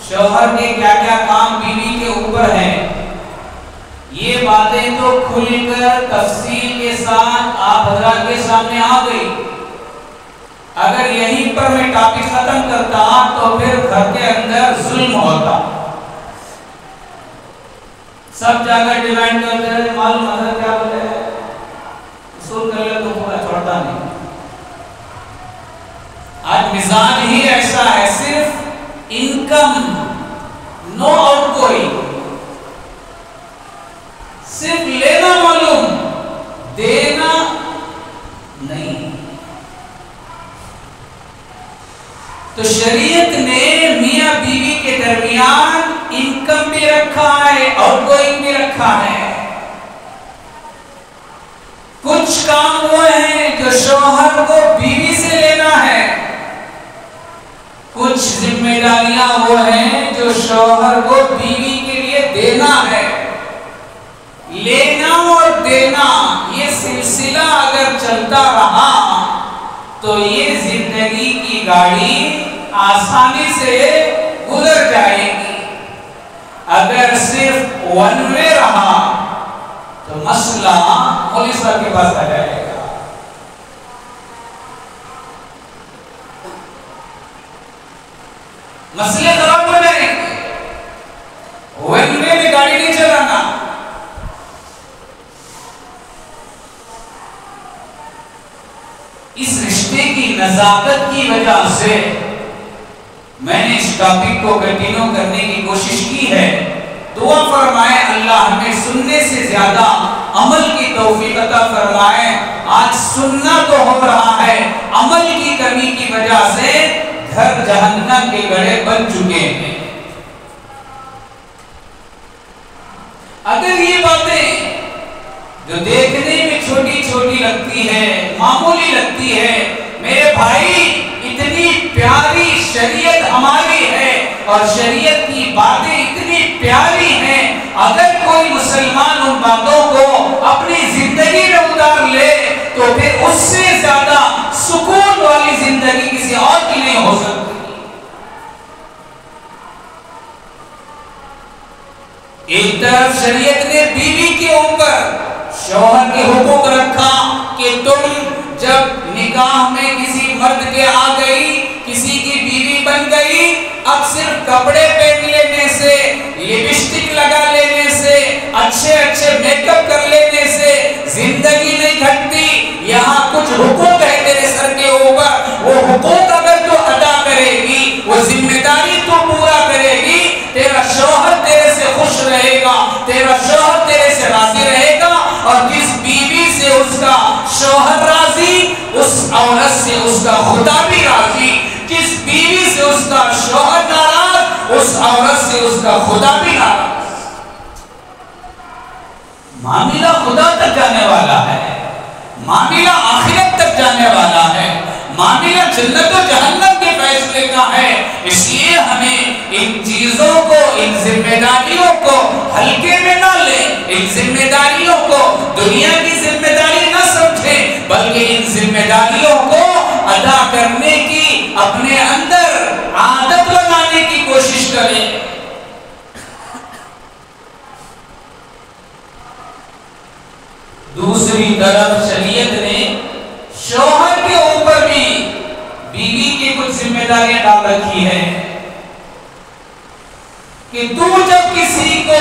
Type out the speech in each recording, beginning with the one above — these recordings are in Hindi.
शौहर के क्या क्या काम बीवी के ऊपर है, ये बातें तो खुलकर तफसील के साथ आप हजरात के सामने आ गई। अगर यहीं पर मैं टॉपिक खत्म करता तो फिर घर के अंदर जुल्म होता। सब जगह डिमांड करते हैं, मालूम हजरत क्या बोले, सुन कर ले तो पूरा छोड़ता नहीं। आज मिजाज ही ऐसा है, सिर्फ इनकम, नो आउटगोइंग, सिर्फ लेना मालूम, देना नहीं। तो शरीयत ने मियां बीवी के दरमियान इनकम भी रखा है, आउटगोइंग भी रखा है। कुछ काम वो हैं जो शौहर को बीवी से लेना है, कुछ जिम्मेदारियां वो हैं जो शौहर को बीवी के लिए देना है। लेना और देना ये सिलसिला अगर चलता रहा तो ये जिंदगी की गाड़ी आसानी से गुजर जाएगी। अगर सिर्फ वन वे रहा तो मसला मौलवी साहब के पास आ जाएगा। मसले खराब हो जाएंगे। वन वे में गाड़ी नहीं चलाना। इस रिश्ते की नजाकत की वजह से मैंने इस टॉपिक को कंटिन्यू करने की कोशिश की है। दुआ फरमाए अल्लाह हमें सुनने से ज्यादा अमल की तौफीक अता फरमाए। आज सुनना तो हो रहा है, अमल की कमी की वजह से घर जहन्नम के गड़े बन चुके हैं। अगर ये बातें जो देखने में छोटी छोटी लगती है, मामूली लगती है, मेरे भाई इतनी प्यारी शरीयत हमारी है और शरीयत की बातें इतनी प्यारी हैं। अगर कोई मुसलमान उन बातों को अपनी जिंदगी में उतार ले तो फिर उससे ज्यादा सुकून वाली जिंदगी किसी और की नहीं हो सकती। एक तरफ शरीयत ने बीवी के ऊपर शौहर के हुकूक रखा कि तुम जब निकाह में किसी मर्द के आ गई, किसी की बीवी बन गई, अब सिर्फ कपड़े पहन लेने से, लिपस्टिक लगा लेने से, अच्छे अच्छे मेकअप कर लेने से जिंदगी नहीं घटती। यहाँ कुछ हुकूक है तेरे सर के ऊपर, वो हुकूक अगर तो अदा करेगी, वो जिम्मेदारी तो पूरा करेगी, तेरा शौहर तेरे से खुश रहेगा, तेरा शौहर तेरे से राजी रहेगा। और जिस बीवी से उसका शौहर राजी, उस औरत से उसका खुदा भी राजी। जिस बीवी से उसका शौहर नाराज, उस औरत से उसका खुदा भी नाराज। मामला खुदा तक जाने वाला है, मामला आखिरत तक जाने वाला है, मामला जन्नत और जहन्नम के फैसले का है। इसलिए हमें इन चीजों को, इन जिम्मेदारियों को हल्के में ना लें, इन जिम्मेदारियों को दुनिया की जिम्मेदारी ना समझें, बल्कि इन जिम्मेदारियों को अदा करने की अपने अंदर आदत बनाने की कोशिश करें। दूसरी तरफ शरीयत ने शौहर के ऊपर भी बीवी की कुछ जिम्मेदारियां डाल रखी है कि तू जब किसी को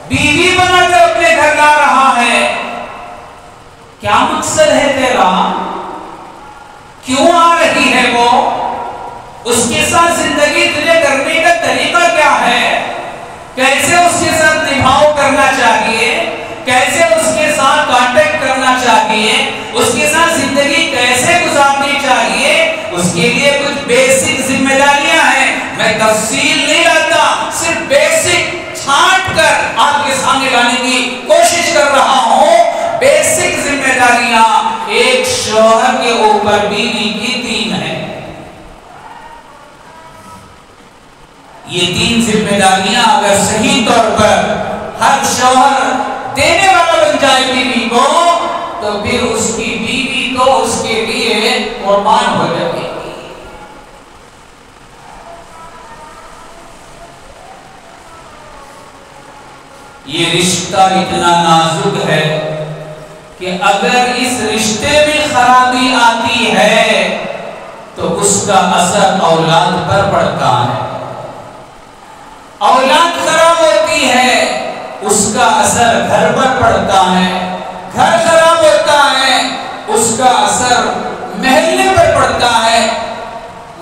बीवी बनाकर अपने घर ला रहा है, क्या मकसद है तेरा, क्यों आ रही है वो, उसके साथ जिंदगी तुझे करने का तरीका क्या है, कैसे उसके साथ निभाव करना चाहिए, कैसे उसके साथ कांटेक्ट करना चाहिए, उसके साथ जिंदगी कैसे गुजारनी चाहिए, उसके लिए कुछ बेसिक जिम्मेदारियां हैं। मैं तफसील नहीं लाता, सिर्फ बेसिक छांट कर आपके सामने लाने की कोशिश कर रहा हूं। बेसिक जिम्मेदारियां एक शौहर के ऊपर बीवी की 3 है। ये 3 जिम्मेदारियां अगर सही तौर पर हर शौहर देने वाला बन जाए बीवी को, तो फिर उसकी बीवी तो उसके लिए कुर्बान हो जाएगी। ये रिश्ता इतना नाजुक है कि अगर इस रिश्ते में खराबी आती है तो उसका असर औलाद पर पड़ता है। औलाद खराब होती है, उसका असर घर पर पड़ता है। घर खराब होता है, उसका असर महल्ले पर पड़ता है।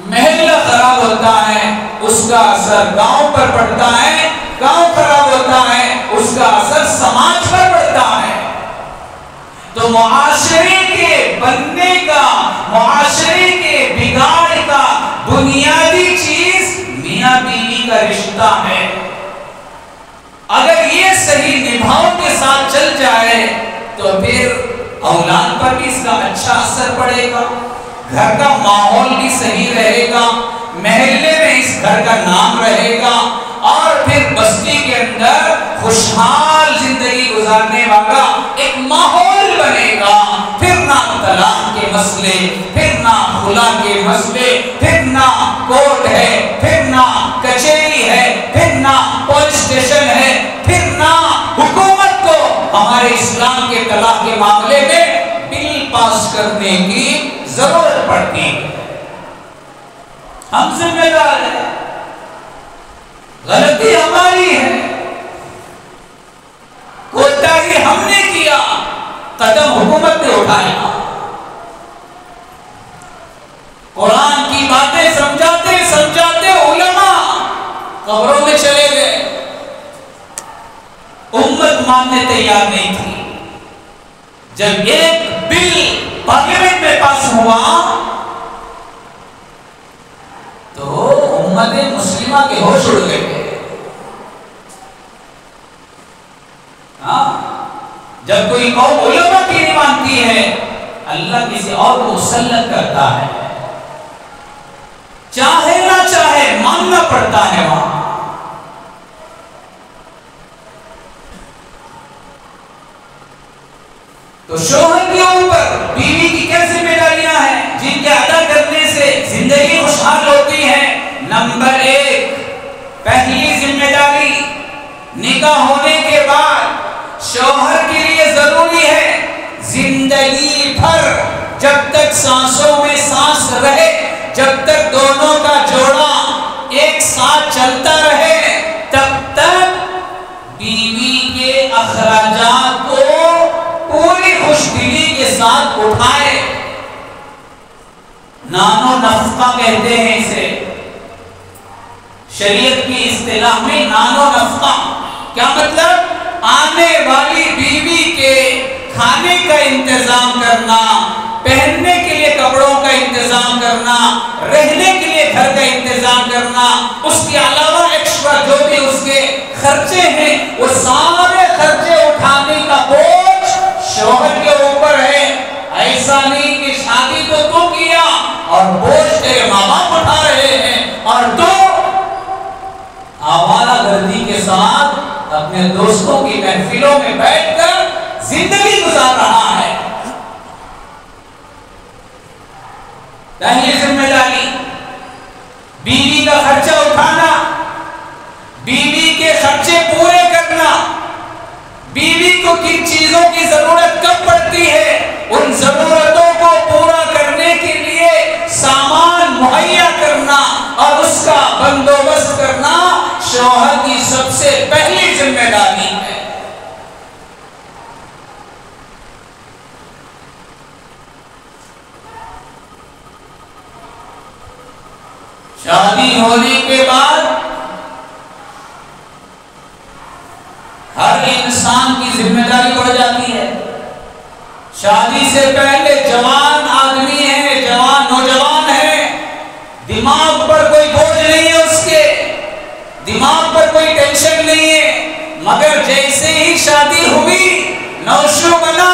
महल्ला खराब होता है, उसका असर गांव पर पड़ता है। गांव खराब होता है, उसका असर समाज पर पड़ता है। तो मुआशरे के बनने का, मुआशरे के बिगाड़ का बुनियादी चीज मियां बीवी का रिश्ता है। अगर ये सही निभाव के साथ चल जाए तो फिर औलाद पर भी इसका अच्छा असर पड़ेगा, घर का माहौल भी सही रहेगा, महल्ले में इस घर का नाम रहेगा और फिर बस्ती के अंदर खुशहाल जिंदगी गुजारने वाला एक माहौल बनेगा। फिर ना तलाक के मसले, फिर ना खुला के मसले, फिर ना कोर्ट है, फिर ना कचहरी है, फिर ना पुलिस स्टेशन है, फिर ना हुकूमत को हमारे इस्लाम के तलाक के मामले में बिल पास करने की जरूरत पड़ती है। हम जिम्मेदार हैं, गलती हमारी है, कोताही हमने किया, कदम हुकूमत ने उठाया। कुरान की बातें समझाते समझाते उलमा कब्रों में चले गए, उम्मत मानने तैयार नहीं थी। जब एक बिल पार्लियामेंट में पास हुआ तो उम्मत मुस्लिमा के होश उड़ गए। जब कोई कौम उलमा की नहीं मानती है, अल्लाह किसी और को मुसल्लत करता है, चाहे ना चाहे मानना पड़ता है। वहां तो शोहर के ऊपर बीवी की क्या जिम्मेदारियां हैं जिनके अदा करने से जिंदगी खुशहाल होती है। नंबर 1, पहली जिम्मेदारी, निकाह होने के बाद शौहर के लिए जरूरी है जिंदगी भर, जब तक सांसों में सांस रहे, जब तक दोनों का जोड़ा एक साथ चलता रहे, तब तक बीवी के अखराजात को पूरी खुशदिली के साथ उठाए। नानो नफका कहते हैं इसे, शरीयत की इस्तिलाह में नानो नफका। क्या मतलब? आने वाली बीवी के खाने का इंतजाम करना, पहनने के लिए कपड़ों का इंतजाम करना, रहने के लिए घर का इंतजाम करना, उसके अलावा एक्स्ट्रा जो भी उसके खर्चे हैं वो सारे खर्चे उठाने का बोझ शौहर के ऊपर है। ऐसा नहीं कि शादी तो तू किया और बोझ तेरे माँ बाप उठा रहे हैं और तू आवारागर्दी के साथ अपने दोस्तों की महफिलों में बैठकर जिंदगी गुजार रहा है। पहली जिम्मेदारी बीवी का खर्चा उठाना, बीवी के खर्चे पूरे करना, बीवी को किन चीजों की जरूरत कब पड़ती है उन जरूरतों को पूरा करने के लिए सामान मुहैया करना और उसका बंदोबस्त करना शौहर की सबसे पहली जिम्मेदारी है। शादी होने के बाद हर इंसान की जिम्मेदारी बढ़ जाती है। शादी से पहले जवान आदमी है, जवान नौजवान है, दिमाग पर कोई बोझ नहीं है, उसके दिमाग पर कोई टेंशन नहीं है। मगर जैसे ही शादी हुई, नौशो बना,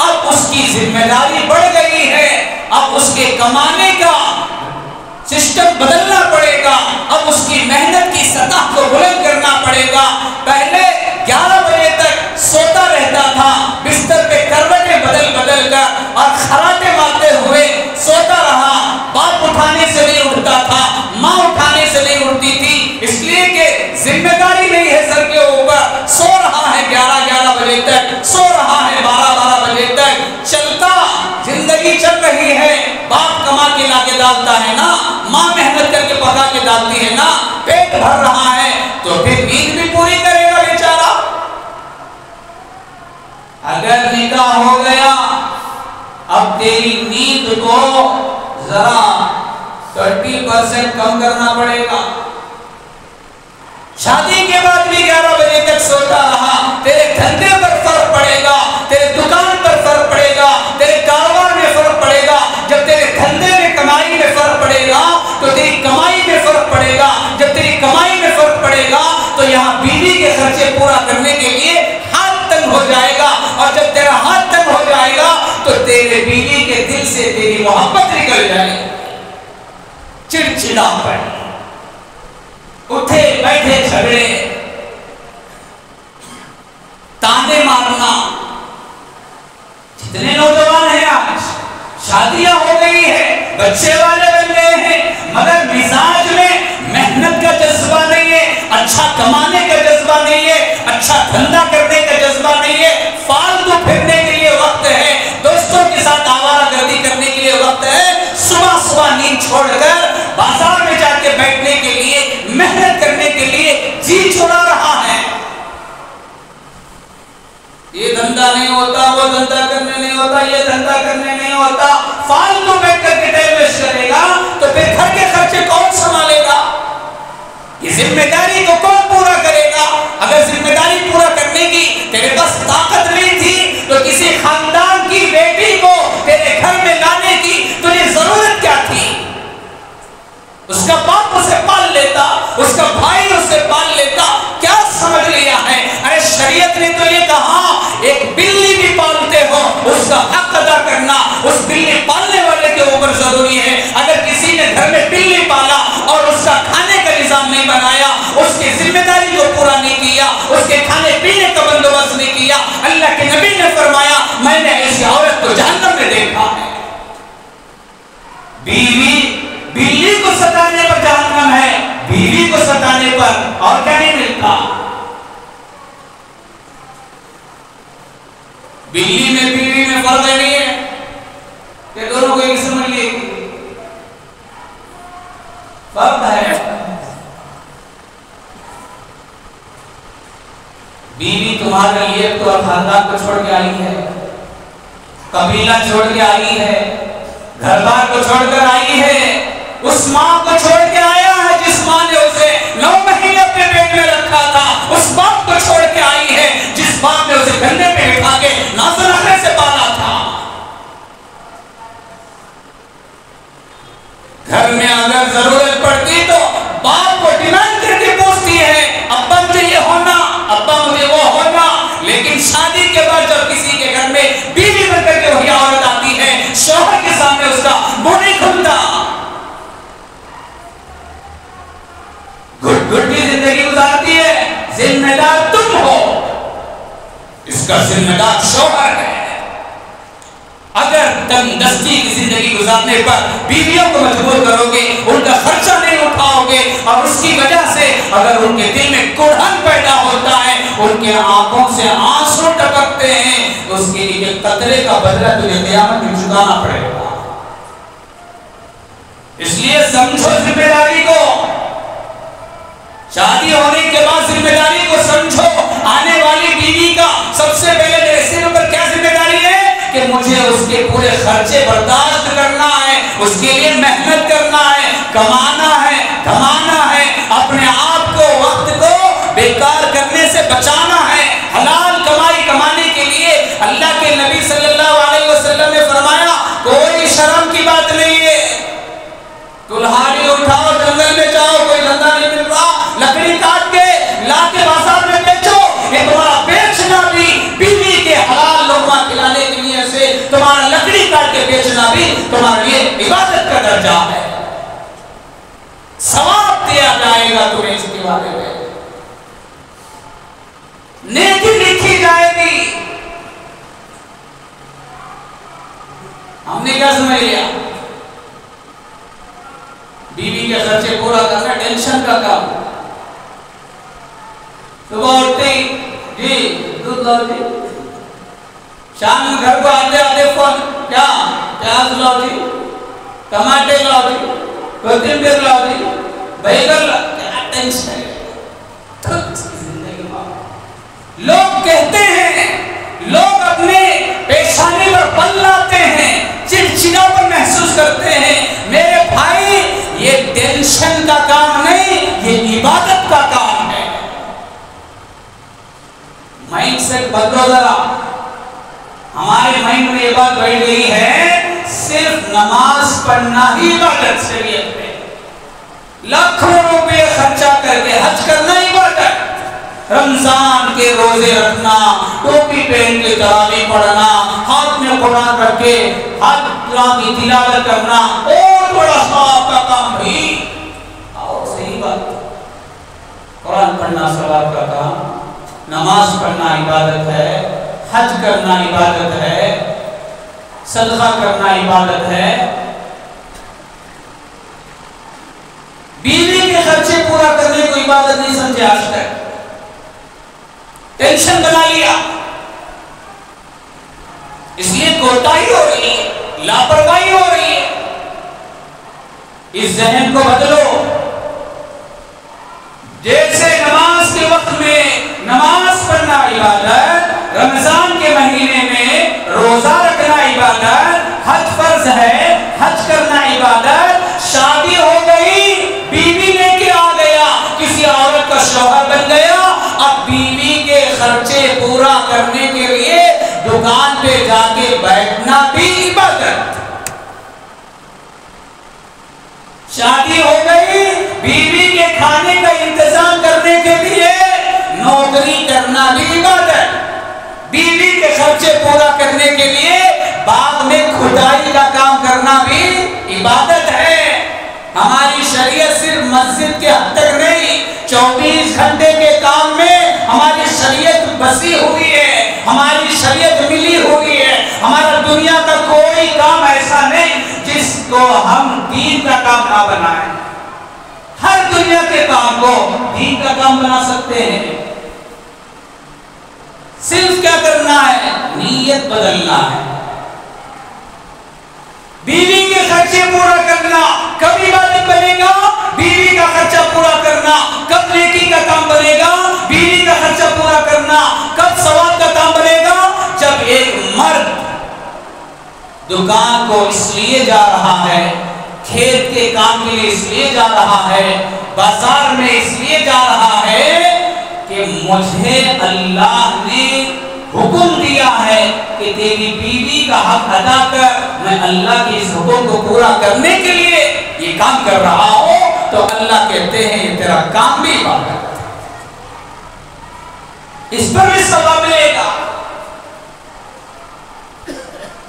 अब उसकी जिम्मेदारी बढ़ गई है। अब उसके कमाने का सिस्टम बदलना पड़ेगा, अब उसकी मेहनत की सतह को बुलंद करना पड़ेगा। पहले 11 बजे तक सोता रहता था, बिस्तर पे करवटें बदल बदल कर और खराटे मारते हुए सोता रहा। बाप उठाने से नहीं उठता था, माँ उठाने से नहीं उठती थी, इसलिए कि जिम्मेदारी नहीं है सर के ऊपर, सो रहा है। तक, सो रहा है 12-12 बजे तक, चलता जिंदगी चल रही है, बाप कमा के लाके डालता है ना, माँ मेहनत करके पका के डालती है ना, पेट भर रहा है, तो फिर नींद भी पूरी करेगा बेचारा। अगर निकाह हो गया, अब तेरी नींद को जरा 30% कम करना पड़ेगा। शादी के बाद भी 11 बजे तक सोता रहा, तेरे धंधे पर फर्क पड़ेगा, तेरे दुकान पर फर्क पड़ेगा, तेरे कारोबार में फर्क पड़ेगा। जब तेरे धंधे में कमाई में फर्क पड़ेगा तो तेरी कमाई में फर्क पड़ेगा, जब तेरी कमाई में फर्क पड़ेगा तो यहाँ बीवी के खर्चे पूरा करने के लिए हाथ तंग हो जाएगा, और जब तेरा हाथ तंग हो जाएगा तो तेरे बीवी के दिल से तेरी मोहब्बत निकल जाएगी। चिड़चिड़ापन, उठे बैठे झगड़े, ताने मारना। जितने नौजवान हैं आज, शादियां हो गई है, बच्चे वाले बन गए हैं, मगर मिजाज में मेहनत का जज्बा नहीं है, अच्छा कमाने का जज्बा नहीं है, अच्छा धंधा करने का जज्बा नहीं है, फालतू फिरने के लिए वक्त है, दोस्तों के साथ आवारागर्दी करने के लिए वक्त है, सुबह सुबह नींद छोड़कर बाजार में जाके बैठने के लिए, मेहनत करने के लिए जी छुड़ा रहा है। ये धंधा नहीं होता, वो धंधा करने नहीं होता, ये धंधा करने नहीं होता, फालतू बैठ करके टाइम वेस्ट करेगा तो फिर घर के खर्चे कौन संभालेगा? ये जिम्मेदारी को कौन पूरा करेगा? अगर जिम्मेदारी पूरा करने की तेरे पास ताकत नहीं थी तो किसी खानदान की बेटी को तेरे घर में लाने की तुझे जरूरत क्या थी? उसका बाप उसे पाल लेता, उसका भाई उसे पाल लेता, क्या समझ लिया है? अरे शरीयत ने तो ये कहा, एक बिल्ली भी पालते हो उसका हक अदा करना उस बिल्ली पालने वाले के ऊपर जरूरी है। अगर किसी ने घर में बिल्ली पाला और उसका खाने का निजाम नहीं बनाया, उसकी जिम्मेदारी को पूरा नहीं किया, उसके खाने पीने का बंदोबस्त नहीं किया, अल्लाह के नबी ने फरमाया मैंने ऐसी औरत को जहन्नम में देखा है। बिल्ली को सताने पर जहन्नम है, बीवी को सताने पर और क्या नहीं मिलता। बिल्ली में बीवी में फर्क नहीं है कि दोनों को एक समझ लिए, फर्क है। बीवी तुम्हारे लिए तो खानदान को छोड़ के आई है, कबीला छोड़ के आई है, घर बार को छोड़कर आई है, उस माँ को छोड़ के आया है जिस माँ ने उसे 9 महीने अपने पेट में रखा था, उस बाप को छोड़ के आई है जिस बाप ने उसे कंधे पे बिठा के नाज़ रखने से पाला था। घर में अगर जरूरत पड़ती तो बाप को डिमांड करके पूछती है, अब्बा मुझे ये होना, अब्बा मुझे वो होना। लेकिन शादी के बाद जब किसी के घर में बीवी बनकर के वही औरत आती है, शौहर के सामने उसका मुंह नहीं खुलता। घुट-घुट की जिंदगी गुजारती है, जिम्मेदार तुम हो, इसका जिम्मेदार शौहर है। अगर तंगदस्ती की जिंदगी गुजारने पर बीवियों को मजबूर करोगे, उनका खर्चा नहीं उठाओगे और उसकी वजह से अगर उनके दिल में कुढ़न पैदा होता है, उनके आंखों से आंसू टपकते हैं, तो उसके लिए कतरे का बदला तुझे क़यामत में चुकाना पड़ेगा। इसलिए समझो जिम्मेदारी को, शादी होने के बाद जिम्मेदारी को समझो। आने वाली बीवी का सबसे पहले मेरे सिर पर क्या जिम्मेदारी है कि मुझे उसके पूरे खर्चे बर्दाश्त करना है, उसके लिए मेहनत करना है, कमाना है, कमाना है, अपने आप को वक्त को बेकार करने से बचाना है। हलाल कमाई कमाने के लिए अल्लाह के नबी सल्लल्लाहु अलैहि वसल्लम ने फरमाया कोई शर्म की बात नहीं है, कुल्हाड़ी उठाओ, जंगल में जाओ, कोई धंधा नहीं मिल रहा, लकड़ी काट के लाके बाजार में बेचो। ये तुम्हारा बेचना भी बीवी के हलाल लोकमा खिलाने की नीयत से, तुम्हारा लकड़ी काट के बेचना भी तुम्हारे लिए इबादत का दर्जा है, सवाब दिया जाएगा तुम्हें इसके बारे में, नेकी लिखी जाएगी। हमने क्या समझ लिया? बीवी के खर्चे पूरा करना टेंशन का काम। सुबह उठते ही जी दूध लाओ जी, शाम में घर को आते आते फोन, क्या प्याज लाओ जी, टमाटे लाओ जी, कोथिंबीर लाओ जी, बैगन लाओ, क्या टेंशन है। लोग कहते हैं, लोग अपने पेशानी पर बल लाते हैं, चिड़चिड़ापन महसूस करते हैं। मेरे भाई, ये टेंशन का काम नहीं, ये इबादत का काम है। माइंड सेट बदलो जरा। हमारे माइंड में ये बात बैठ गई है, सिर्फ नमाज पढ़ना ही इबादत शरीयत में। लाखों रुपए खर्चा करके हज करना इबादत, रमजान के रोजे रखना, टोपी पहन के तरावी पढ़ना, हाथ में कुरान रख के हाथ की तिलावत करना, और बड़ा सवाब का काम भी। और सही बात, कुरान पढ़ना सवाब का काम, नमाज पढ़ना इबादत है, हज करना इबादत है, सदका करना इबादत है। बीवी के खर्चे पूरा करने को इबादत नहीं समझे आज तक, टेंशन बना लिया, इसलिए कोताही हो रही है, लापरवाही हो रही है। इस जहन को बदलो। जैसे नमाज के वक्त में नमाज पढ़ना इबादत, रमजान के महीने में रोजा रखना इबादत, हज फर्ज है, हज करना इबादत। शादी हो गई, बीवी लेके आ गया, किसी औरत का शौहर बन गया, अब बीवी के खर्चे पूरा करने के लिए दुकान पे जाके बैठना भी इबादत। शादी हो गई, बीवी के खाने का इंतजाम करने के लिए नौकरी करना भी इबादत। बीवी के खर्चे पूरा करने के लिए बाग में खुदाई का काम करना भी इबादत है। हमारी शरीयत सिर्फ मस्जिद के हद तक नहीं, 24 घंटे के काम में हमारी शरीयत बसी हुई है, हमारी शरीयत मिली हुई है। हमारा दुनिया का कोई काम ऐसा नहीं जिसको हम दीन का काम ना बनाएं। हर दुनिया के काम को दीन का काम बना सकते हैं। सिर्फ क्या करना है, नीयत बदलना है। बीवी के खर्चे पूरा करना कब इबादत बनेगा? बीवी का खर्चा पूरा करना कब नेकी का काम बनेगा? बीवी का खर्चा पूरा करना कब सवाब का काम बनेगा? जब एक मर्द दुकान को इसलिए जा रहा है, खेत के काम के लिए इसलिए जा रहा है, बाजार में इसलिए जा रहा है कि मुझे अल्लाह ने हुक्म दिया है कि तेरी बीवी का हक अदा कर, मैं अल्लाह के इस हुक्म को पूरा करने के लिए ये काम कर रहा हूं, तो अल्लाह कहते हैं ये तेरा काम भी इबादत, इस पर भी सवाब मिलेगा।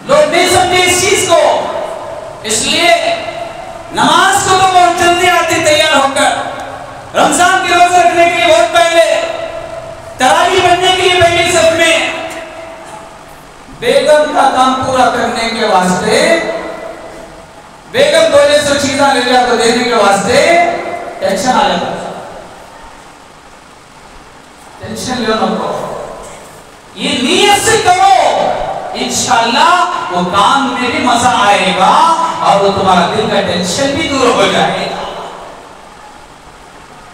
लोग नहीं समझे इस चीज को, इसलिए नमाज को तो बहुत जल्दी आते तैयार होकर, रमजान के रोजे रखने के लिए बहुत पहले, तरावी बनने के लिए पहले सब में, बेगम का काम पूरा करने के वास्ते, बेगम बोले सो चीज़ा ले जाकर देने के वास्ते टेंशन आ जाता है। टेंशन लो ना, ये नियत से करो, इंशाअल्लाह वो काम में भी मजा आएगा और वो तुम्हारा दिल का टेंशन भी दूर हो जाएगा।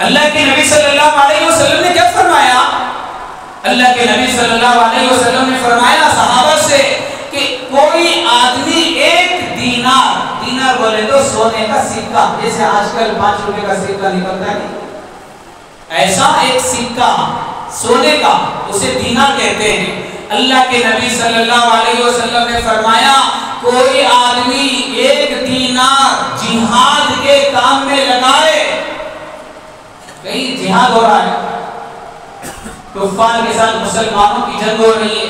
अल्लाह के नबी सल्लल्लाहु अलैहि वसल्लम ने क्या फरमाया? अल्लाह के नबी सल्लल्लाहु अलैहि वसल्लम ने फरमाया सहाबा से कि कोई आदमी एक दीनार, दीनार बोले तो सोने का सिक्का, जैसे आजकल 5 रुपए का सिक्का निकलता है, ऐसा एक सिक्का सोने का, उसे दीनार कहते हैं। अल्लाह के नबी सल्लल्लाहु अलैहि वसल्लम ने फरमाया कोई आदमी एक दीनार जिहाद के काम में लगाए, कहीं जिहाद हो रहा है, कुफार के साथ मुसलमानों की जंग हो रही है,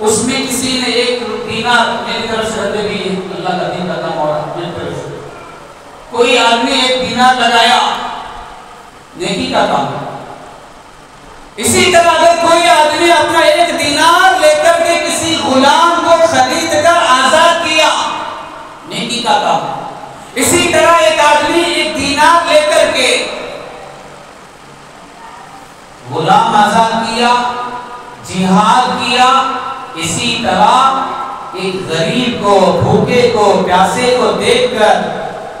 उसमें किसी ने एक दीनार, मेरी तरफ से हद भी है, अल्लाह का दीन का काम हो रहा है, कोई आदमी एक दीनार लगाया, नेकी का काम। इसी तरह अगर कोई आदमी अपना एक दीनार लेकर के किसी गुलाम को खरीद कर आजाद किया, नेकी का काम। इसी तरह एक आदमी एक दीनार लेकर के गुलाम आजाद किया, जिहाद किया, इसी तरह एक गरीब को, भूखे को, प्यासे को देखकर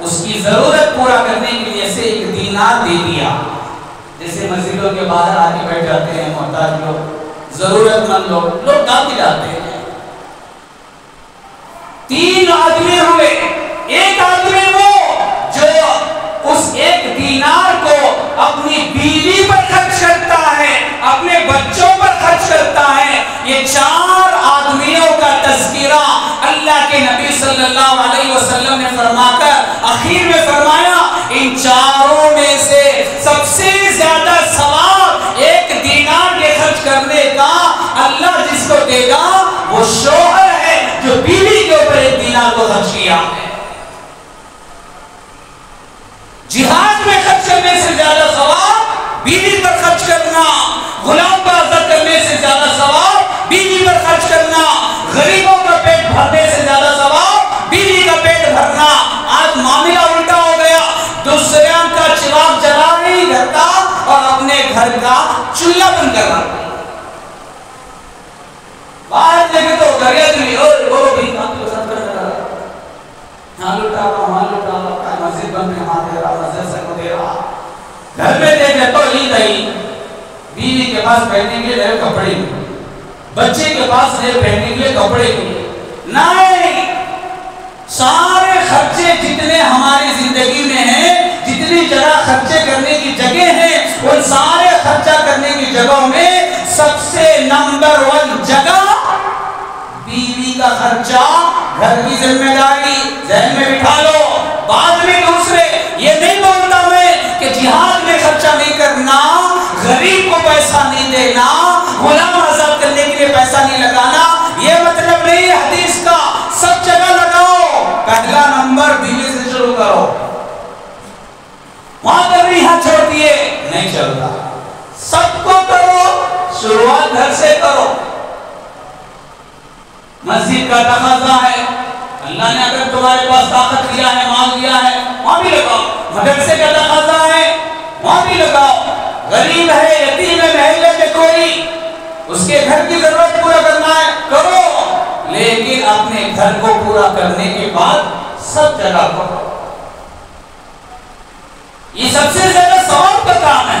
उसकी जरूरत पूरा करने के लिए से एक दीनार दे दिया। जैसे मस्जिदों के बाहर आके बैठ जाते हैं मोहताज लोग, जरूरतमंद लोग डाल जाते हैं। 3 आदमी हुए, एक आदमी वो जो उस एक दीनार को अपनी बीवी पर खर्च करता है, अपने बच्चों पर खर्च करता है। ये 4 आदमियों का तज़किरा अल्लाह के नबी सल्लल्लाहु अलैहि वसल्लम ने फरमाकर आखिर में फरमाया, इन 4 में से सबसे ज्यादा सवाब एक दीनार के खर्च करने का अल्लाह जिसको देगा वो शौहर है जो बीवी के ऊपर एक दीनार को खर्च किया है। जिहाद में खर्च करने से ज्यादा सवाब बीवी पर खर्च करना, गुलाम पर आज़ाद करने से ज्यादा सवाब बीवी पर खर्च करना, गरीबों का पेट भरने से ज्यादा सवाब बीवी का पेट भरना। आज मामला उल्टा हो गया, दूसरे का चिराग जला नहीं करता और अपने घर का चूल्हा बंद कर रहा। बाहर देखे तो गरिया भी और वो भी काम के साथ कर रहा है, हां लुटा रहा, मस्जिद बंद में हाथ दे रहा, मस्जिद से को दे रहा। घर में देखे तो ही नहीं, बीवी के पास पहनने के लिए कपड़े नहीं, बच्चे के पास नए पहनने के लिए कपड़े नहीं। सारे खर्चे जितने हमारी जिंदगी में हैं, जितनी जगह खर्चे करने की जगह है, उन सारे खर्चा करने की जगहों में सबसे नंबर 1 जगह बीवी का खर्चा, घर की जिम्मेदारी ज़हन में बिठा लो। बाद में दूसरे ये नहीं बोलता मैं कि जिहाद में खर्चा नहीं करना, गरीब को पैसा नहीं देना, गुलाम आज़ाद करने के लिए पैसा नहीं लगाना, ये मतलब नहीं है हदीस का। सब जगह लगाओ, पहला नंबर बीवी से शुरू करो। वहां पर भी हाथ छोड़ दिए नहीं चलता, सबको करो, शुरुआत घर से करो। मस्जिद का तकाज़ा है, अल्लाह ने अगर तुम्हारे पास ताकत दिया है, माल दिया है, वहां भी लगाओ। मदरसे का तकाज़ा है, वहां भी लगाओ। गरीब है, यतीम है, महल्ले में कोई, उसके घर की जरूरत पूरा करना है, करो। लेकिन अपने घर को पूरा करने के बाद सब जगह करो। ये सबसे ज्यादा सवाब का काम है,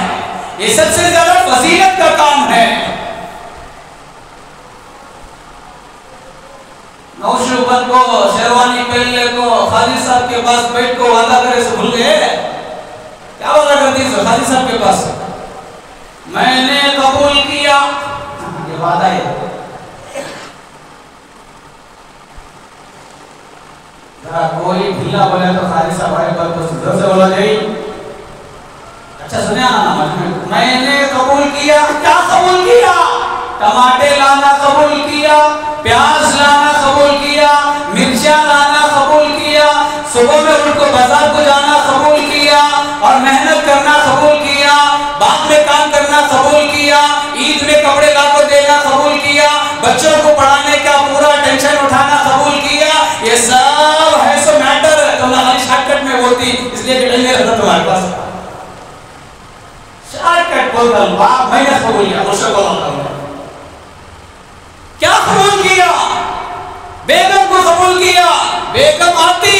ये सबसे ज्यादा फजीलत का काम है। नौशुबन को शेरवानी पहनने को खालिद साहब के पास बैठ को वादा करे से भूल गए। क्या वादा करती है खालिद साहब के पास? मैंने कबूल किया, ये वादा है। कोई ढीला बोले तो खालिद साहब हमारे पर तो सुधर से बोला जाए। अच्छा सुने ना, मैंने कबूल किया। क्या कबूल किया? टमाटे लाना कबूल किया, प्याज लाना कबूल किया, मिर्चा लाना कबूल किया, सुबह में उनको बाजार को जाना कबूल किया और मेहनत करना कबूल किया, बाद में काम करना कबूल किया, ईद में कपड़े लाकर देना कबूल किया, बच्चों को पढ़ाने का पूरा टेंशन उठाना कबूल किया। ये सब है सो मैटर तो शॉर्टकट में बोलती, इसलिए कि नहीं रहता तुम्हारे पास शॉर्टकट बोल रहा। मैंने कबूल किया, मुझसे बोला क्या कबूल किया? बेगम को कबूल किया। बेगम आती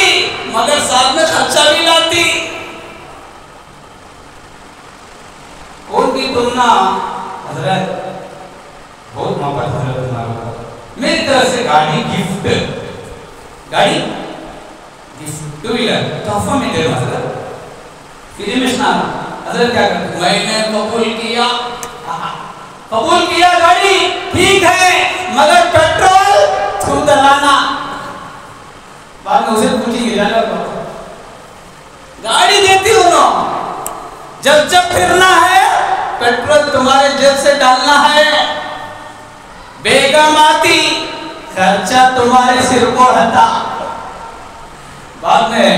मगर साथ में खर्चा भी लाती। उनकी तुलना हजरत बहुत मोहब्बत हजरत तुम्हारा मेरी तरफ से गाड़ी गिफ्ट, गाड़ी गिफ्ट, 2 व्हीलर तोहफा में दे रहा हजरत। फिर में हजरत क्या करते? मैंने कबूल किया, कबूल किया गाड़ी ठीक है, मगर पेट्रोल तू दलाना। बाद में उसे पूछेंगे गाड़ी देती हूँ ना, जब जब फिरना है पेट्रोल तुम्हारे जेब से डालना है। बेगम आती खर्चा तुम्हारे सिर को रहता। बाद में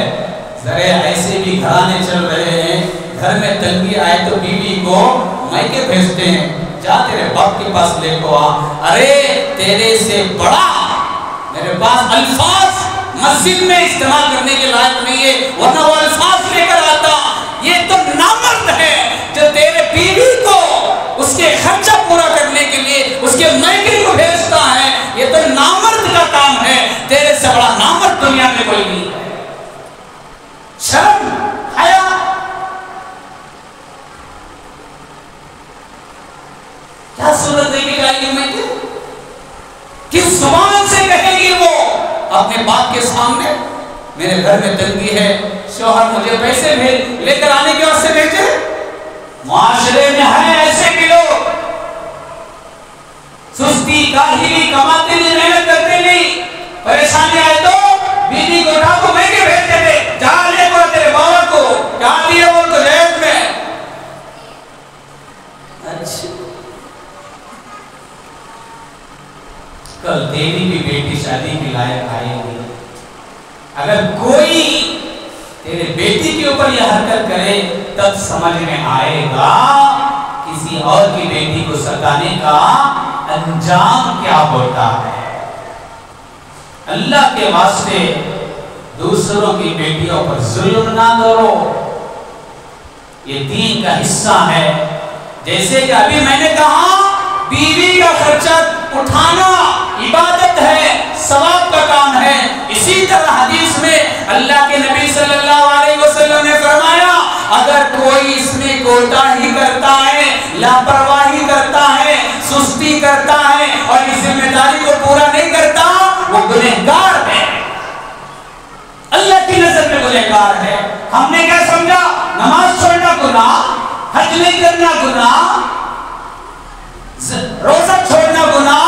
जरे ऐसे भी घराने चल रहे हैं, घर में तंगी आए तो बीवी को मायके भेजते हैं, जा तेरे बाप के पास लेको आ। अरे तेरे से बड़ा मेरे पास अल्फाज मस्जिद में इस्तेमाल करने के लायक नहीं है, वरना वो अल्फाज लेकर आता। ये तो नामर्द है जो तेरे बीवी को उसके खर्चा पूरा करने के लिए उसके मायके को भेजता है। सूरत लेके जाएगी मुझे? किस जुबान से कहेगी वो अपने बाप के सामने, मेरे घर में तंगी है, शौहर मुझे पैसे भेज लेकर आने के वास्ते भेजे? माशरे में है ऐसे भी लोग, सुस्ती काहिली, कमाते नहीं, मेहनत करते नहीं, परेशानी आए तो बीवी को उठा को महंगे भेजते थे, जा ले को तेरे बाबा को क्या दिया वो तो जेब में। अच्छा, कल तेरी भी बेटी शादी के लायक आएगी, अगर कोई तेरे बेटी के ऊपर यह हरकत करे तब समझ में आएगा किसी और की बेटी को सताने का अंजाम क्या होता है। अल्लाह के वास्ते दूसरों की बेटियों पर जुल्म ना करो, ये दीन का हिस्सा है। जैसे कि अभी मैंने कहा बीवी का खर्चा उठाना इबादत है, सवाब का काम है। इसी तरह हदीस में अल्लाह के नबी सल्लल्लाहु अलैहि वसल्लम ने फरमाया, अगर कोई इसमें कोताही करता है, लापरवाही करता है, सुस्ती करता है और इस जिम्मेदारी को पूरा नहीं करता, वो गुनहगार है, अल्लाह की नजर में गुनहगार है। हमने क्या समझा? नमाज छोड़ना गुनाह, हज नहीं करना गुनाह, रोजा छोड़ना गुनाह,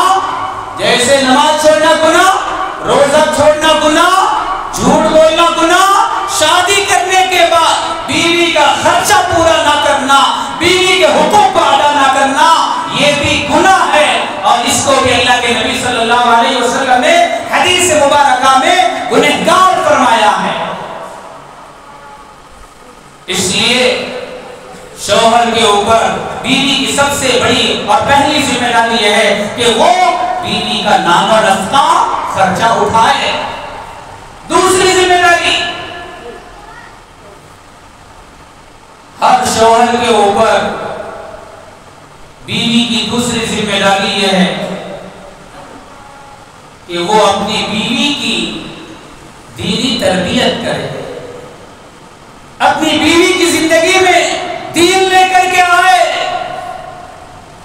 जैसे नमाज छोड़ना गुनाह, रोजा छोड़ना गुनाह, झूठ बोलना गुनाह, शादी करने के बाद बीवी का खर्चा पूरा ना करना, बीवी के हुक्म को अदा ना करना, ये भी गुनाह है। और इसको भी अल्लाह के नबी सल्लल्लाहु अलैहि वसल्लम ने हदीस मुबारका में गुनहगार फरमाया है। इसलिए शौहर के ऊपर बीवी की सबसे बड़ी और पहली जिम्मेदारी यह है कि वो बीवी का नाम और रफ्ता खर्चा उठाए। दूसरी जिम्मेदारी, हर शौहर के ऊपर बीवी की दूसरी जिम्मेदारी यह है कि वो अपनी बीवी की दीनी तरबियत करे, अपनी बीवी की जिंदगी में दीन लेकर के आए।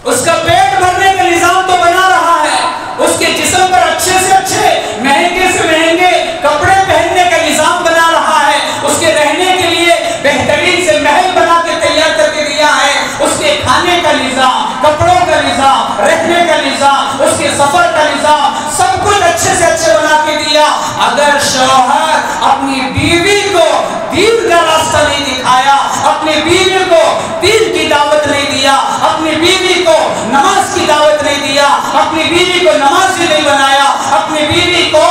उसका पेट भरने का निजाम तो बना रहा है, उसके जिस्म पर अच्छे से अच्छे, महंगे से महंगे कपड़े पहनने का निजाम बना रहा है, उसके रहने के लिए बेहतरीन से महल बना के तैयार करके दिया है, उसके खाने का निजाम, कपड़ों का निजाम, रहने का निजाम, उसके सफर का निजाम, सब कुछ अच्छे से अच्छे बना के दिया। अगर शौहर अपनी बीवी को दीन का रास्ता नहीं दिखाया, अपनी बीवी को दीन की दावत नहीं दिया, अपनी बीवी को नमाज की दावत नहीं दिया, अपनी बीवी को नमाजी नहीं बनाया, अपनी बीवी को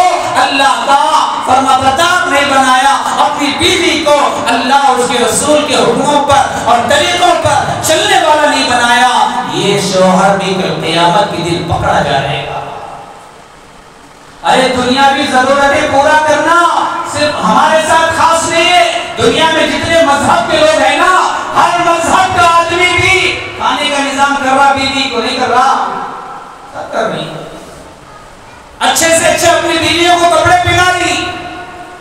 अल्लाह का फरमाबरदार नहीं बनाया, अपनी बीवी को अल्लाह और उसके रसूल के हुक्मों पर और तरीकों पर चलने वाला नहीं बनाया, ये शौहर भी कल क़यामत के दिन पकड़ा जाएगा। अरे दुनियावी जरूरतें पूरा करना सिर्फ हमारे साथ खास नहीं है, दुनिया में जितने मजहब के लोग हैं ना, हर मजहब का आदमी भी खाने का निजाम कर रहा, बीवी को नहीं कर रहा, सब कर रही। अच्छे से अच्छे अपनी बीवियों को कपड़े पहना ली,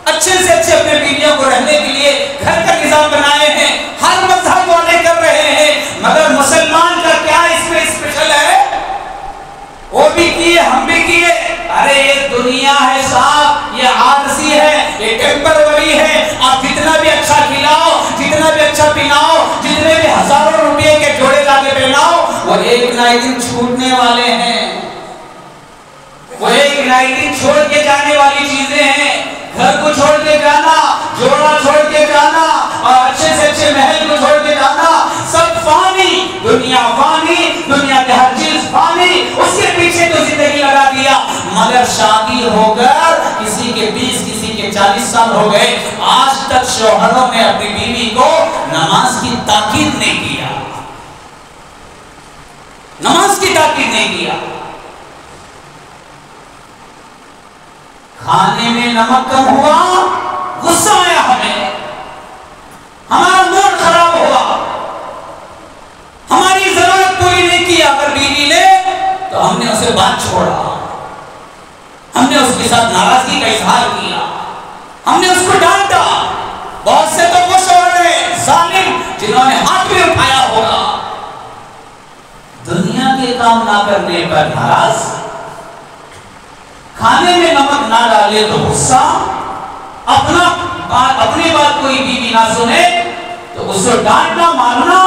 अच्छे से अच्छे अपने बीवियों को रहने के लिए घर का निजाम बनाए हैं, हर मजहब वाले कर रहे हैं, मगर मुसलमान का क्या इसमें स्पेशल है? वो भी किए, हम भी किए। अरे ये दुनिया है साहब, ये आरसी है, ये टेम्परवरी है। आप जितना भी अच्छा खिलाओ, जितना भी अच्छा पिलाओ, जितने भी हजारों रुपए के जोड़े लाके पहनाओ, वो एक ना एक दिन छूटने वाले हैं, वो एक ना एक दिन छोड़ के जाने वाली चीजें हैं। घर को छोड़ के जाना, जोड़ा छोड़ के जाना और अच्छे से अच्छे महल को छोड़ के जाना, सब फानी, दुनिया फानी, दुनिया के हर चीज फानी, उसके पीछे तो जिंदगी लगा दिया। मगर शादी होकर किसी के 20, किसी के 40 साल हो गए, आज तक शौहरों ने अपनी बीवी को नमाज की ताकीद नहीं किया, नमाज की ताकीद नहीं किया। खाने में नमक कम हुआ, गुस्सा आया हमें, हमारा मूड खराब हुआ, हमारी जरूरत पूरी नहीं की अगर बीवी ने, तो हमने उसे बात छोड़ा, हमने उसके साथ नाराजगी का इजहार किया, हमने उसको डांटा। बहुत से तो वो शौहर हैं जालिम जिन्होंने हाथ में उठाया होगा। दुनिया के काम ना करने पर नाराज, खाने में नमक ना डाले तो गुस्सा, अपनी बात कोई बीवी ना सुने तो उसको डांटना मारना।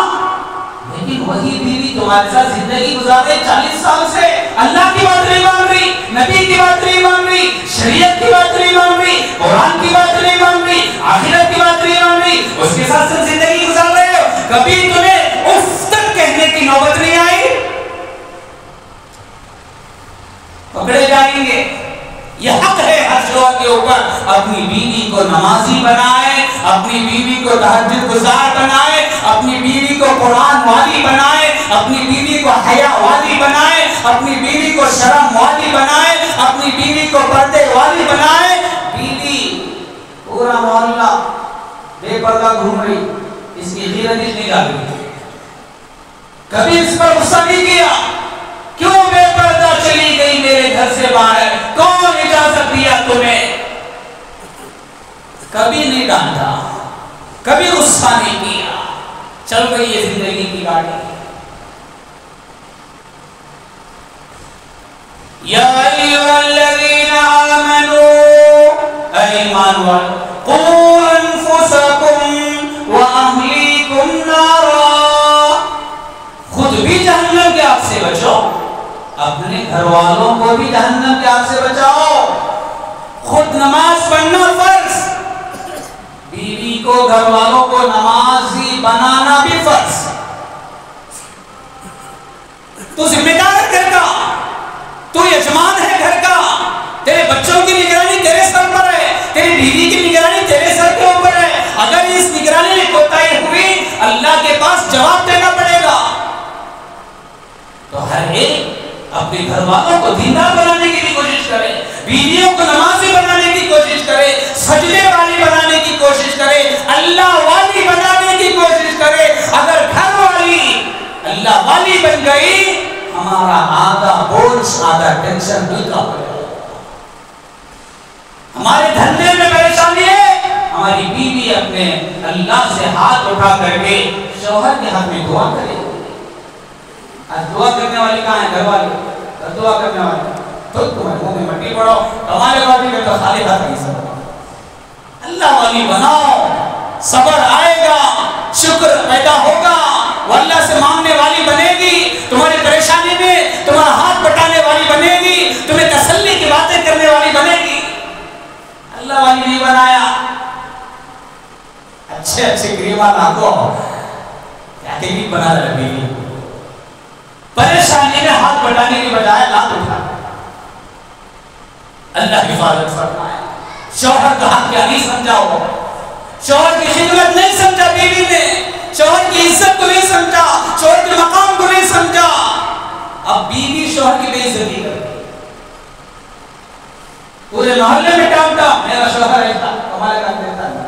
लेकिन वही बीवी तुम्हारे साथ जिंदगी गुजारे 40 साल से, अल्लाह की बात नहीं मान रही, नबी की बात नहीं मान रही, शरीयत की बात नहीं मान रही, कुरान की बात नहीं मान रही, आखिरत की बात नहीं मान रही, उसके साथ जिंदगी गुजार रहे हो, कभी तुम्हें उफ तक कहने की नौबत नहीं आई? पकड़े जाएंगे। यह हक है हर शौहर के ऊपर अपनी बीवी को नमाजी बनाए, अपनी बीवी को तहज्जुद गुजार बनाए, अपनी बीवी को कुरान वाली बनाए, अपनी बीवी को हया वाली बनाए, अपनी बीवी को शर्म वाली बनाए, अपनी बीवी को पर्दे वाली बनाए। बीवी पूरा मोहल्ला बेपर्दा घूम रही, इसकी गिरफ्त नहीं डाली, कभी इस पर गुस्सा नहीं किया, क्यों बेपर्दा चली गई मेरे घर से बाहर, कौन इजाजत दिया तुम्हें? कभी नहीं डांटा, कभी गुस्सा नहीं किया, चल गई ये जिंदगी की गाड़ी। या अय्युहल्लज़ीना आमनू, ईमान वालों, क़ू अनफुसकुम व अहलीकुम नारा, खुद भी जहन्नम के आग से बचो, अपने घर वालों को भी जहन्नम के आग से बचाओ। खुद नमाज पढ़ना फर्ज, बीवी को घर वालों को नमाजी बनाना भी फर्ज। तू जिम्मेदार है घर का, तू यजमान है घर का, तेरे बच्चों की निगरानी तेरे सर पर है, तेरी बीवी की निगरानी तेरे सर के ऊपर है। अगर इस निगरानी में कोताही हुई, अल्लाह के पास जवाब देना पड़ेगा। तो हर एक अपने घर वालों को दीनदार बनाने की भी कोशिश करे, बीवियों को नमाजी बनाने की कोशिश करे, सजदे वाली बनाने की कोशिश करे, अल्लाह वाली बनाने की कोशिश करे। अगर घर वाली अल्लाह वाली बन गई, हमारा आधा बोझ आधा टेंशन हल्का हो जाएगा। हमारे धंधे में परेशानी है, हमारी बीवी अपने अल्लाह से हाथ उठा करके शौहर के हाथ में दुआ करे। आज दुआ करने वाली कहाँ है? घर वाली। दुआ करने वाली तो तुम्हारे मुंह में मट्टी पड़ो, हमारे वाली में तो खाली हाथ नहीं सब। अल्लाह वाली बनाओ, सब्र आएगा, शुक्र पैदा होगा, वो अल्लाह से मांगने वाली बनेगी, तुम्हारी परेशानी में तुम्हारा हाथ बटाने वाली बनेगी, तुम्हें तसल्ली की बातें करने वाली बनेगी। अल्लाह वाली नहीं बनाया, अच्छे अच्छे ग्रीवा लाखों क्या टेक्निक बना रहे बीवी, परेशानी में हाथ बटाने की बजाय लात उठा। अल्लाह की हिफाजत फरमाए। शौहर का हक क्या नहीं समझा हो, शौहर की खिदमत नहीं समझा बीवी ने, शौहर की इज्जत को नहीं समझा, शौहर के मकाम को नहीं समझा। अब बीवी शौहर की बेइज्जती करती, पूरे मोहल्ले में टांटा, मेरा शौहर ऐसा हमारे काम देता है।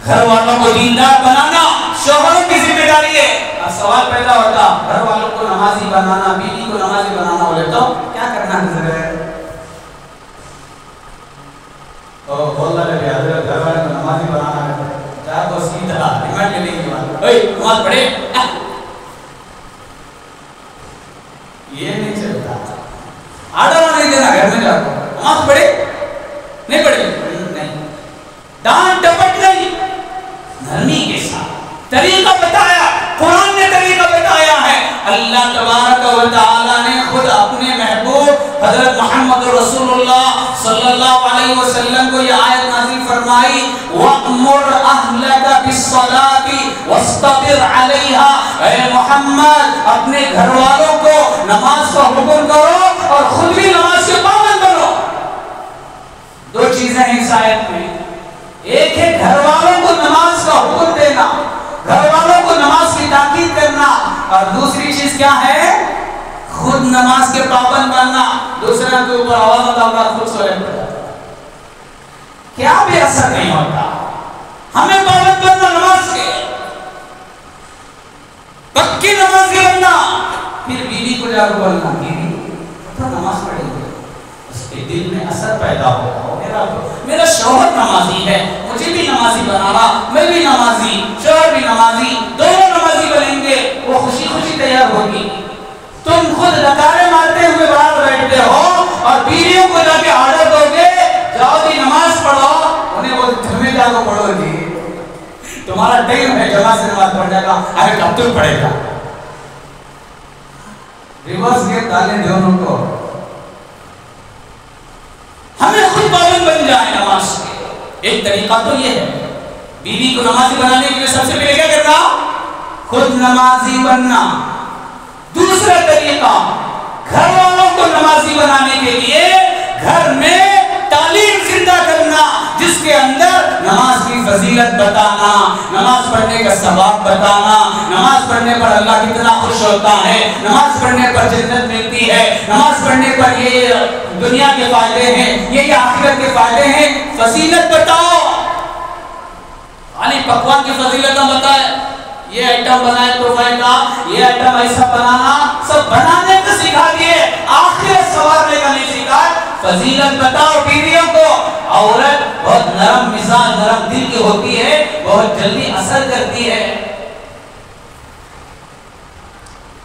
घर वालों को दीनदार बनाना शौहरों की जिम्मेदारी है। अब सवाल पैदा होता, घर वालों को नमाजी बनाना, बीवी को नमाजी बनाना, बोले तो क्या करना है? बोल रहे घर वाले को नमाजी बनाना है, क्या तो सीधा डिमांड लेने की बात, ओए नमाज पढ़े, ये नहीं चलता। आर्डर नहीं देना, घर में जाकर नमाज पढ़े, नहीं पढ़े, नहीं, डांट डपट नहीं, नरमी के साथ तरीका बताया, कुरान ने तरीका बताया है। अल्लाह तबारक व तआला ने खुद अपने महबूब हजरत मोहम्मद रसूलुल्लाह सल्लल्लाहु अलैहि वसल्लम को यह आयत नाज़िल फरमाई, वअमुर अहलका बिस्सलाति वस्तबिर अलैहा, ऐ मोहम्मद अपने घर वालों को नमाज का हुक्म करो और खुद भी नमाज के पाबंद बनो। दो चीजें हैं इस आयत में, एक है घर वालों को नमाज का हुक्म देना, घर वालों को नमाज की ताकीद करना, और दूसरी चीज क्या है? खुद नमाज के पाबंद बनना, दूसरे के ऊपर आवाज डालना, खुद सोए क्या भी असर नहीं होता। हमें पाबंद बनना नमाज के, पक्की नमाज के बनना, फिर बीवी को जाकर बोलना बीवी तो नमाज पढ़ेगी, उसके दिल में असर पैदा होगा, मेरा शौहर नमाजी है, मुझे भी नमाजी बनाना, मैं भी नमाजी, शौहर भी नमाजी, दोनों नमाजी बनेंगे, वो जाओ पढ़ो जी, तुम्हारा टाइम है जमा से नमाज पढ़ने का, अरे कब तक पढ़ेगा। रिवर्स गेम डाले दो उनको, हमें खुद पाबंद बन जाए नमाज के। एक तरीका तो ये है, बीवी को नमाजी बनाने के लिए सबसे पहले क्या करना, खुद नमाजी बनना। दूसरा तरीका, घर वालों को नमाजी बनाने के लिए घर में तालीम जिंदा करना, जिसके अंदर नमाज की फजीलत बताना, नमाज पढ़ने का सवाब बताना, नमाज पढ़ने पर अल्लाह कितना खुश होता है, नमाज पढ़ने पर जन्नत मिलती है, नमाज पढ़ने पर ये दुनिया के फायदे हैं, ये आखिरत के फायदे हैं। फजीलत बताओ, खाली पकवान की फजीलत ना बताए, ये आइटम बनाए तोहफे का, ये आइटम ऐसा बनाना, सब बनाने को सिखा दिए, आखिरत सवारने का नहीं सिखाया। फजीलत बताओ बीवियों को। औरत बहुत नरम मिजाज नरम दिल की होती है, बहुत जल्दी असर करती है।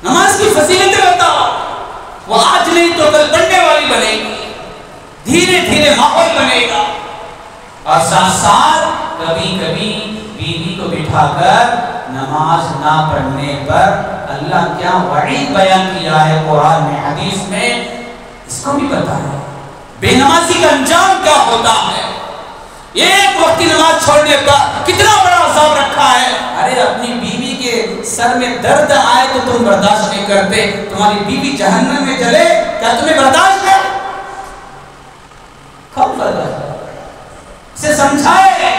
नमाज की फजीलत बताओ, वो आज नहीं तो कल बनने वाली बनेगी, धीरे धीरे माहौल बनेगा। और साथ साथ कभी कभी बीवी को बिठाकर नमाज ना पढ़ने पर अल्लाह क्या वईद बयान किया है कुरान में, हदीस में, इसको भी पता है। बेनमाजी का अंजाम क्या होता है, एक वक्त की नमाज छोड़ने पर कितना बड़ा अज़ाब रखा है। अरे अपनी बीवी के सर में दर्द आए तो तुम बर्दाश्त नहीं करते, तुम्हारी बीवी जहन्नम में जले, क्या तुम्हें बर्दाश्त है? कब बर्दाश्त से समझाए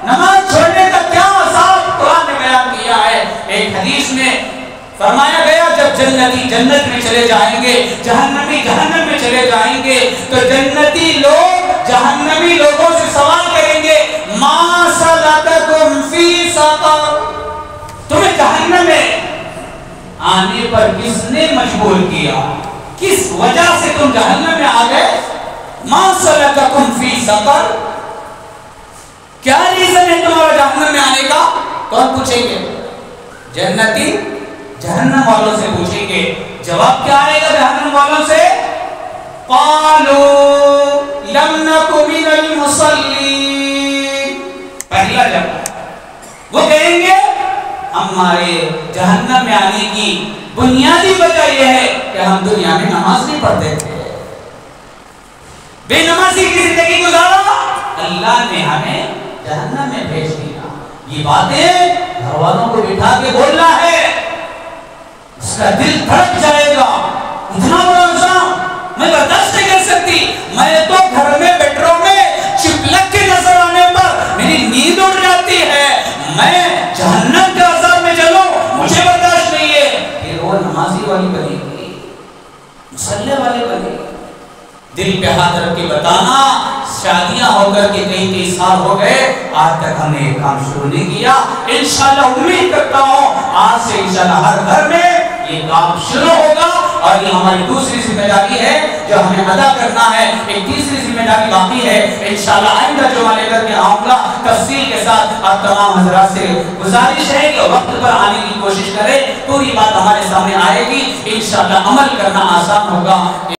नमाज छोड़ने का क्या अज़ाब कुरान ने बयान किया है। एक हदीस में फरमाया गया, जब जन्नती जन्नत में चले जाएंगे, जहन्नमी जहन्नम में चले जाएंगे, तो जन्नती लोग जहन्नमी लोगों से सवाल करेंगे, मा सलककुम फी सक़र, तुम्हें जहन्नम में आने पर किसने मजबूर किया, किस वजह से तुम जहन्नम में आ गए? मा सलककुम फी सक़र, क्या रीजन है तुम्हारा जहन्नम में आने का? कौन पूछेंगे? जन्नती जहन्नम वालों से पूछेंगे। जवाब क्या आएगा जहन्नम वालों से? क़ालू लम नकु मिनल मुसल्लीन, पहला जवाब वो कहेंगे हमारे जहन्नम में आने की बुनियादी वजह यह है कि हम दुनिया में नमाज नहीं पढ़ते थे, बेनमाजी की जिंदगी गुजारा, अल्लाह ने हमें जहन्नम में भेज दिया। ये बातें घर वालों को बिठा के बोलना है, उसका दिल धड़क जाएगा। इतना बड़ा इल्जाम मैं बर्दाश्त नहीं कर सकती, मैं तो घर में बेडरूम में चिपलक के नजर आने पर मेरी नींद उड़ जाती है, मैं जहन्नम के अज़ाब में जलूं, मुझे बर्दाश्त नहीं है। फिर वो नमाजी वाली बनेगी, मुसल्ले वाले बनेगी। दिल पे हाथ रख के बताना, शादियां होकर के कई कई साल हो गए, आज तक हमने ये काम शुरू नहीं किया। इंशाल्लाह उम्मीद करता हूँ आज से इंशाल्लाह हर घर में ये काम शुरू होगा। और ये हमारी दूसरी जिम्मेदारी है जो हमें अदा करना है। एक तीसरी जिम्मेदारी बाकी है, इंशाल्लाह आइंदा जुमा लेकर के आऊंगा तफसील के साथ। आप तमाम हजरात से गुजारिश है कि वक्त पर आने की कोशिश करें, पूरी बात हमारे सामने आएगी, इंशाल्लाह अमल करना आसान होगा।